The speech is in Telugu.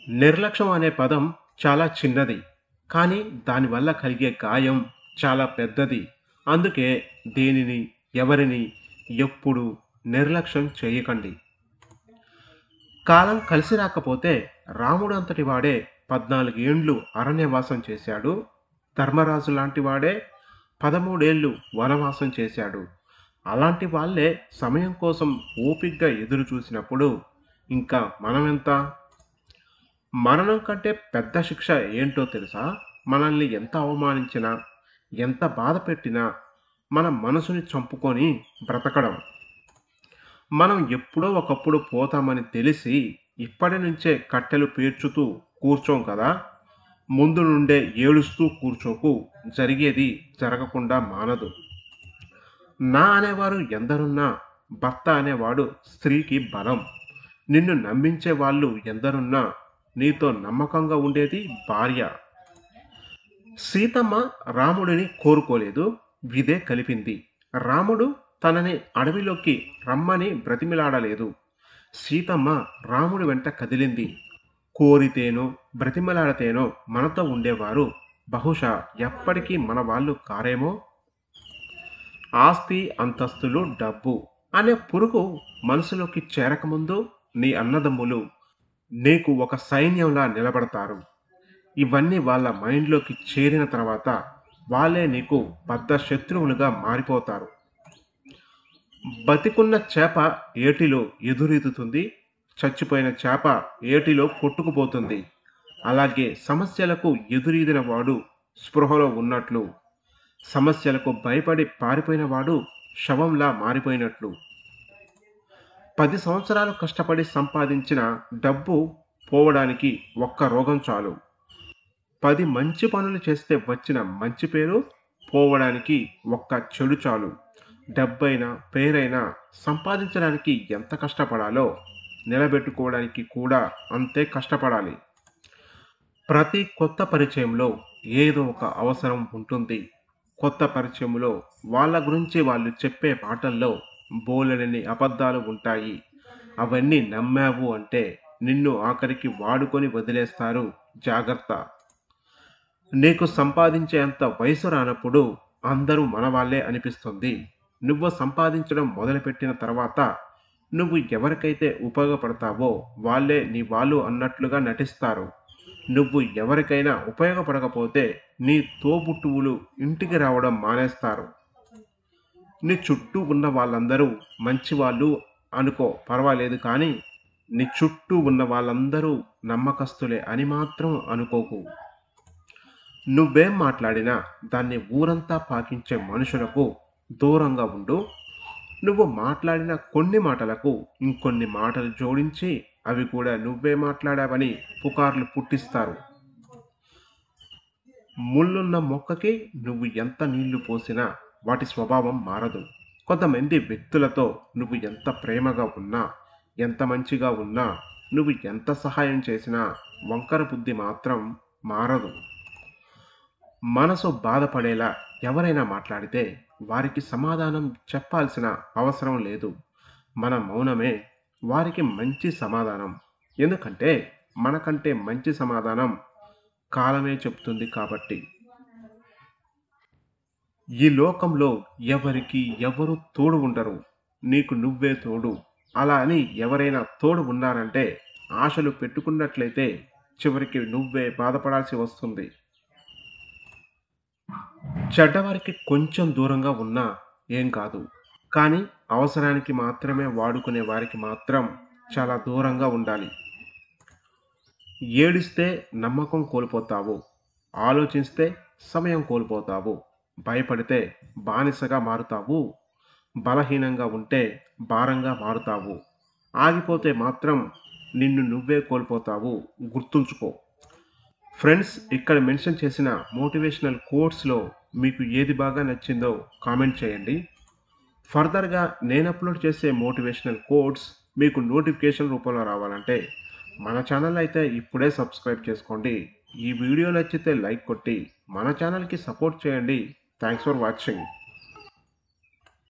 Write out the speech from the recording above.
నిర్లక్ష్యం అనే పదం చాలా చిన్నది. కానీ దానివల్ల కలిగే గాయం చాలా పెద్దది. అందుకే దేనిని, ఎవరిని, ఎప్పుడు నిర్లక్ష్యం చేయకండి. కాలం కలిసి రాకపోతే రాముడంతటి వాడే 14 ఏండ్లు అరణ్యవాసం చేశాడు. ధర్మరాజు లాంటి వాడే 13 ఏళ్ళు వనవాసం చేశాడు. అలాంటి వాళ్ళే సమయం కోసం ఓపిగ్గా ఎదురు చూసినప్పుడు ఇంకా మనమెంత? మరణం కంటే పెద్ద శిక్ష ఏంటో తెలుసా? మనల్ని ఎంత అవమానించినా, ఎంత బాధ పెట్టినా మన మనసుని చంపుకొని బ్రతకడం. మనం ఎప్పుడో ఒకప్పుడు పోతామని తెలిసి ఇప్పటి నుంచే కట్టెలు పేర్చుతూ కూర్చోం కదా. ముందు నుండే ఏడుస్తూ కూర్చోకు, జరిగేది జరగకుండా మానదు. నా అనేవారు ఎందరున్నా భర్త అనేవాడు స్త్రీకి బలం. నిన్ను నమ్మించే వాళ్ళు ఎందరున్నా నీతో నమ్మకంగా ఉండేది భార్య. సీతమ్మ రాముడిని కోరుకోలేదు, విదే కలిపింది. రాముడు తనని అడవిలోకి రమ్మని బ్రతిమిలాడలేదు. సీతమ్మ రాముడి వెంట కదిలింది. కోరితేనో బ్రతిమలాడితేనో మనతో ఉండేవారు బహుశా ఎప్పటికీ మన వాళ్ళు కారేమో. ఆస్తి, అంతస్తులు, డబ్బు అనే పురుగు మనసులోకి చేరకముందు నీ అన్నదమ్ములు నీకు ఒక సైన్యంలా నిలబడతారు. ఇవన్నీ వాళ్ళ మైండ్లోకి చేరిన తర్వాత వాళ్ళే నీకు పెద్ద శత్రువులుగా మారిపోతారు. బతికున్న చేప ఏటిలో ఎదురీదుతుంది, చచ్చిపోయిన చేప ఏటిలో కొట్టుకుపోతుంది. అలాగే సమస్యలకు ఎదురీదిన వాడు స్పృహలో ఉన్నట్లు, సమస్యలకు భయపడి పారిపోయిన వాడు శవంలా మారిపోయినట్లు. 10 సంవత్సరాలు కష్టపడి సంపాదించిన డబ్బు పోవడానికి ఒక్క రోగం చాలు. 10 మంచి పనులు చేస్తే వచ్చిన మంచి పేరు పోవడానికి ఒక్క చెడు చాలు. డబ్బైనా పేరైనా సంపాదించడానికి ఎంత కష్టపడాలో నిలబెట్టుకోవడానికి కూడా అంతే కష్టపడాలి. ప్రతి కొత్త పరిచయంలో ఏదో ఒక అవసరం ఉంటుంది. కొత్త పరిచయంలో వాళ్ళ గురించి వాళ్ళు చెప్పే మాటల్లో బోలెడన్ని అబద్ధాలు ఉంటాయి. అవన్నీ నమ్మావు అంటే నిన్ను ఆఖరికి వాడుకొని వదిలేస్తారు. జాగ్రత్త. నీకు సంపాదించేంత వయసు రానప్పుడు అందరూ మనవాళ్లే అనిపిస్తుంది. నువ్వు సంపాదించడం మొదలుపెట్టిన తర్వాత నువ్వు ఎవరికైతే ఉపయోగపడతావో వాళ్ళే నీ వాళ్ళు అన్నట్లుగా నటిస్తారు. నువ్వు ఎవరికైనా ఉపయోగపడకపోతే నీ తోబుట్టువులు ఇంటికి రావడం మానేస్తారు. నీ చుట్టూ ఉన్న వాళ్ళందరూ మంచివాళ్ళు అనుకో, పర్వాలేదు. కానీ నీ చుట్టూ ఉన్న వాళ్ళందరూ నమ్మకస్తులే అని మాత్రం అనుకోకు. నువ్వేం మాట్లాడినా దాన్ని ఊరంతా పాకించే మనుషులకు దూరంగా ఉండు. నువ్వు మాట్లాడిన కొన్ని మాటలకు ఇంకొన్ని మాటలు జోడించి అవి కూడా నువ్వే మాట్లాడావని పుకార్లు పుట్టిస్తారు. ముళ్ళున్న మొక్కకి నువ్వు ఎంత నీళ్లు పోసినా వాటి స్వభావం మారదు. కొంతమంది వ్యక్తులతో నువ్వు ఎంత ప్రేమగా ఉన్నా, ఎంత మంచిగా ఉన్నా, నువ్వు ఎంత సహాయం చేసినా వంకర బుద్ధి మాత్రం మారదు. మనసు బాధపడేలా ఎవరైనా మాట్లాడితే వారికి సమాధానం చెప్పాల్సిన అవసరం లేదు. మన మౌనమే వారికి మంచి సమాధానం. ఎందుకంటే మనకంటే మంచి సమాధానం కాలమే చెప్తుంది కాబట్టి. ఈ లోకంలో ఎవరికి ఎవరు తోడు ఉండరు, నీకు నువ్వే తోడు. అలా అని ఎవరైనా తోడు ఉన్నారంటే ఆశలు పెట్టుకున్నట్లయితే చివరికి నువ్వే బాధపడాల్సి వస్తుంది. చెడ్డవారికి కొంచెం దూరంగా ఉన్నా ఏం కాదు. కానీ అవసరానికి మాత్రమే వాడుకునే వారికి మాత్రం చాలా దూరంగా ఉండాలి. ఏడిస్తే నమ్మకం కోల్పోతావు, ఆలోచిస్తే సమయం కోల్పోతావు, భయపడితే బానిసగా మారుతావు, బలహీనంగా ఉంటే భారంగా మారుతావు, ఆగిపోతే మాత్రం నిన్ను నువ్వే కోల్పోతావు. గుర్తుంచుకో. ఫ్రెండ్స్, ఇక్కడ మెన్షన్ చేసిన మోటివేషనల్ కోట్స్లో మీకు ఏది బాగా నచ్చిందో కామెంట్ చేయండి. ఫర్దర్గా నేను అప్లోడ్ చేసే మోటివేషనల్ కోట్స్ మీకు నోటిఫికేషన్ రూపంలో రావాలంటే మన ఛానల్ అయితే ఇప్పుడే సబ్స్క్రైబ్ చేసుకోండి. ఈ వీడియో నచ్చితే లైక్ కొట్టి మన ఛానల్కి సపోర్ట్ చేయండి. Thanks for watching.